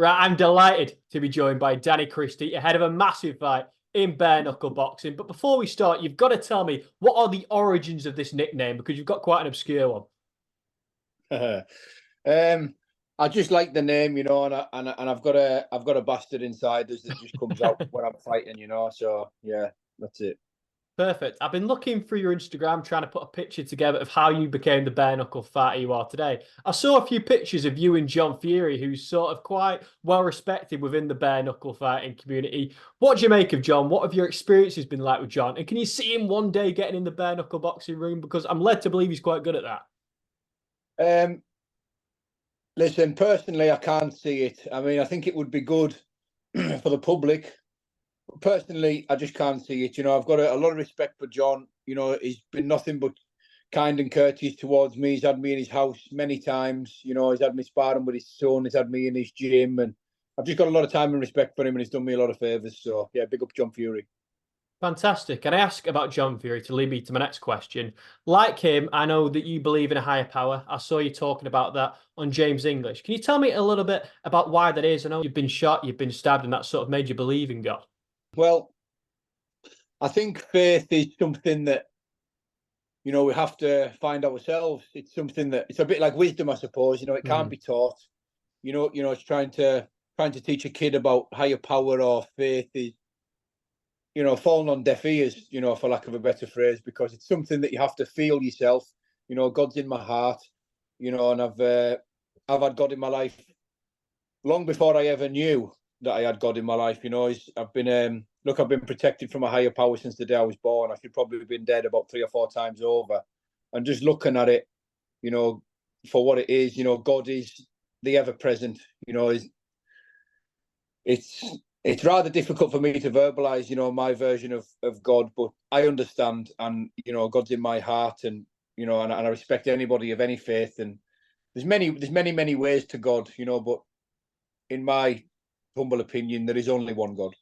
Right, I'm delighted to be joined by Danny Christie ahead of a massive fight in bare knuckle boxing. But before we start, you've got to tell me what are the origins of this nickname because you've got quite an obscure one. I just like the name, and I've got a bastard inside us that just comes out when I'm fighting, So yeah, that's it. Perfect. I've been looking through your Instagram trying to put a picture together of how you became the bare knuckle fighter you are today. I saw a few pictures of you and John Fury, who's sort of quite well respected within the bare knuckle fighting community. What do you make of John? What have your experiences been like with John? And can you see him one day getting in the bare knuckle boxing room? Because I'm led to believe he's quite good at that. Listen, personally, I can't see it. I mean, I think it would be good for the public. Personally, I just can't see it. I've got a lot of respect for John. He's been nothing but kind and courteous towards me. He's had me in his house many times. He's had me sparring with his son. He's had me in his gym. And I've just got a lot of time and respect for him, and he's done me a lot of favours. So, yeah, big up John Fury. Fantastic. And I ask about John Fury to lead me to my next question. Like him, I know that you believe in a higher power. I saw you talking about that on James English. Can you tell me a little bit about why that is? I know you've been shot, you've been stabbed, and that sort of made you believe in God. Well, I think faith is something that, we have to find ourselves. It's something that, it's a bit like wisdom, I suppose. It can't be taught. It's trying to teach a kid about higher power or faith is, falling on deaf ears, for lack of a better phrase, because it's something that you have to feel yourself. God's in my heart, and I've had God in my life long before I ever knew that I had God in my life. I've been protected from a higher power since the day I was born. I should probably have been dead about 3 or 4 times over. And just looking at it, for what it is, God is the ever present. It's rather difficult for me to verbalize, my version of God, but I understand, and God's in my heart, and and I respect anybody of any faith. And there's many ways to God, but in my humble opinion, there is only one God.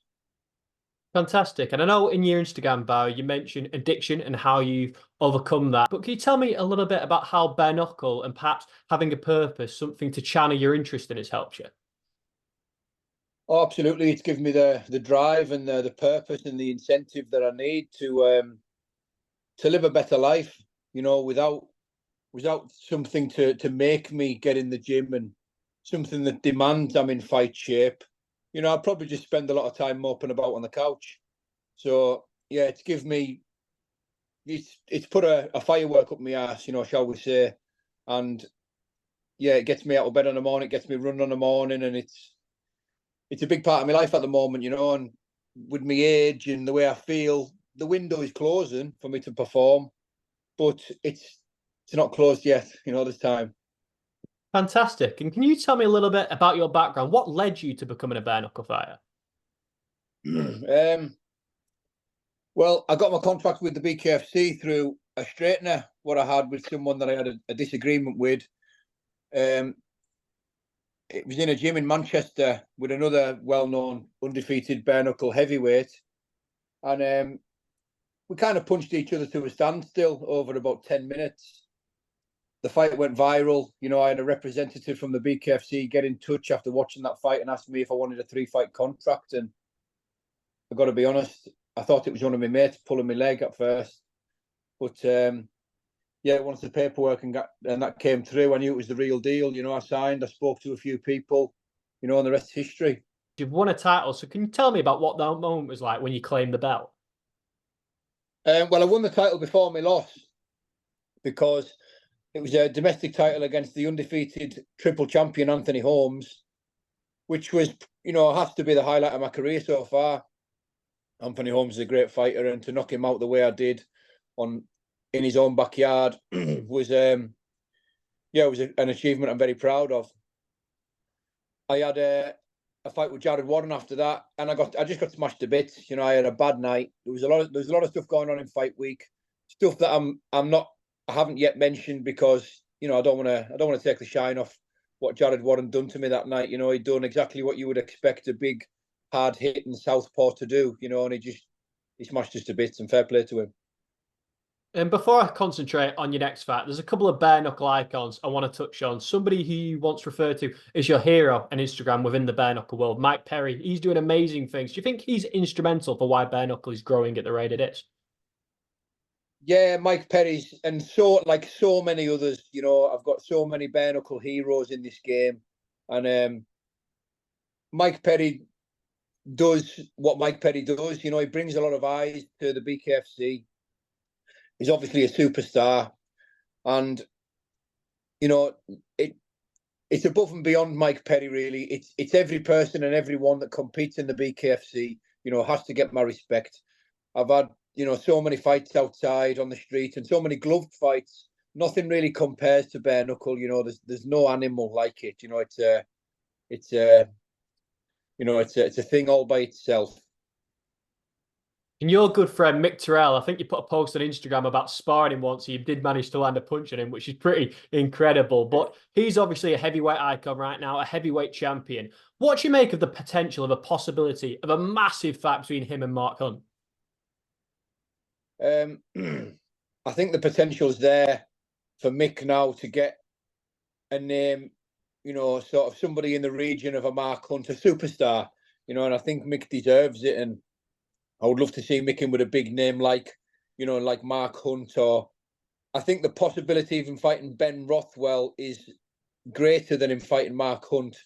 Fantastic. And I know in your Instagram bio, you mentioned addiction and how you've overcome that. But can you tell me a little bit about how bare knuckle and perhaps having a purpose, something to channel your interest in, has helped you? Oh, absolutely. It's given me the drive and the purpose and the incentive that I need to live a better life, without something to make me get in the gym and something that demands I'm in fight shape. I'd probably just spend a lot of time moping about on the couch. So yeah, it's put a firework up my ass, shall we say. And yeah, it gets me out of bed in the morning, it gets me running in the morning, and it's a big part of my life at the moment, and with my age and the way I feel, the window is closing for me to perform, but it's not closed yet, there's time. Fantastic. And can you tell me a little bit about your background? What led you to becoming a bare knuckle fighter? Well, I got my contract with the BKFC through a straightener, what I had with someone that I had a disagreement with. It was in a gym in Manchester with another well-known undefeated bare knuckle heavyweight, and we kind of punched each other to a standstill over about 10 minutes. The fight went viral. I had a representative from the BKFC get in touch after watching that fight and asked me if I wanted a 3-fight contract. And I've got to be honest, I thought it was one of my mates pulling my leg at first. But yeah, once the paperwork and that came through, I knew it was the real deal. I signed, I spoke to a few people, and the rest is history. You've won a title. So can you tell me about what that moment was like when you claimed the belt? Well, I won the title before my loss because it was a domestic title against the undefeated triple champion Anthony Holmes, which was, has to be the highlight of my career so far. Anthony Holmes is a great fighter, and to knock him out the way I did in his own backyard was, it was an achievement I'm very proud of. I had a fight with Jared Warren after that, and I just got smashed to bits. I had a bad night. There was a lot of stuff going on in fight week, stuff that I haven't yet mentioned because I don't want to take the shine off what Jared Warren done to me that night. He'd done exactly what you would expect a big, hard hitting southpaw to do. And he smashed us to bits, and fair play to him. And before I concentrate on your next fact, there's a couple of bare knuckle icons I want to touch on. Somebody who you once referred to as your hero on Instagram within the bare knuckle world, Mike Perry. He's doing amazing things. Do you think he's instrumental for why bare knuckle is growing at the rate it is? Yeah, Mike Perry's, and so like so many others. I've got so many bare knuckle heroes in this game, and Mike Perry does what Mike Perry does. He brings a lot of eyes to the BKFC. He's obviously a superstar, and it it's above and beyond Mike Perry. Really, it's every person and everyone that competes in the BKFC. Has to get my respect. I've had so many fights outside on the street and so many gloved fights. Nothing really compares to bare knuckle. There's no animal like it. It's a thing all by itself. And your good friend Mick Terrell, I think you put a post on Instagram about sparring him once. You did manage to land a punch on him, which is pretty incredible. But he's obviously a heavyweight icon right now, a heavyweight champion. What do you make of the potential of a possibility of a massive fight between him and Mark Hunt? I think the potential's there for Mick now to get a name, sort of somebody in the region of a Mark Hunt, a superstar, and I think Mick deserves it. And I would love to see Mick in with a big name like Mark Hunt, or I think the possibility of him fighting Ben Rothwell is greater than him fighting Mark Hunt.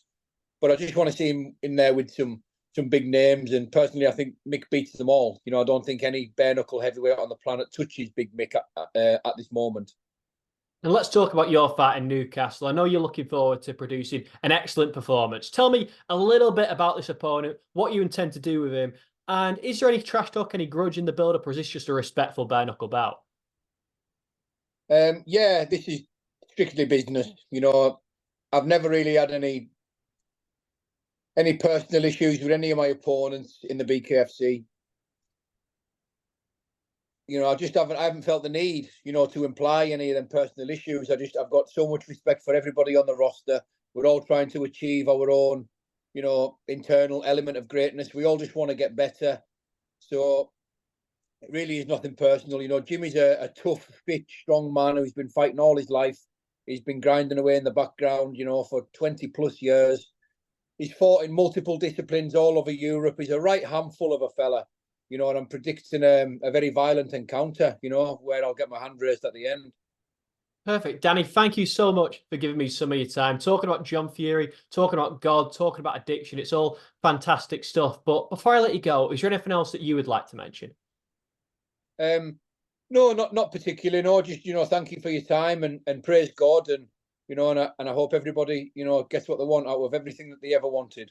But I just want to see him in there with some big names. And personally, I think Mick beats them all. I don't think any bare knuckle heavyweight on the planet touches Big Mick at this moment. And let's talk about your fight in Newcastle. I know you're looking forward to producing an excellent performance. Tell me a little bit about this opponent, what you intend to do with him, and is there any trash talk, any grudge in the build-up, or is this just a respectful bare knuckle bout? Yeah, this is strictly business. I've never really had any personal issues with any of my opponents in the BKFC. I haven't felt the need, to imply any of them personal issues. I've got so much respect for everybody on the roster. We're all trying to achieve our own, internal element of greatness. We all just want to get better. So it really is nothing personal. Jimmy's a tough, fit, strong man who's been fighting all his life. He's been grinding away in the background, for 20 plus years. He's fought in multiple disciplines all over Europe. He's a right handful of a fella. And I'm predicting a very violent encounter, where I'll get my hand raised at the end. Perfect. Danny, thank you so much for giving me some of your time. Talking about John Fury, talking about God, talking about addiction. It's all fantastic stuff. But before I let you go, is there anything else that you would like to mention? No, not particularly. No, just, thank you for your time and praise God. And, and I hope everybody, gets what they want out of everything that they ever wanted.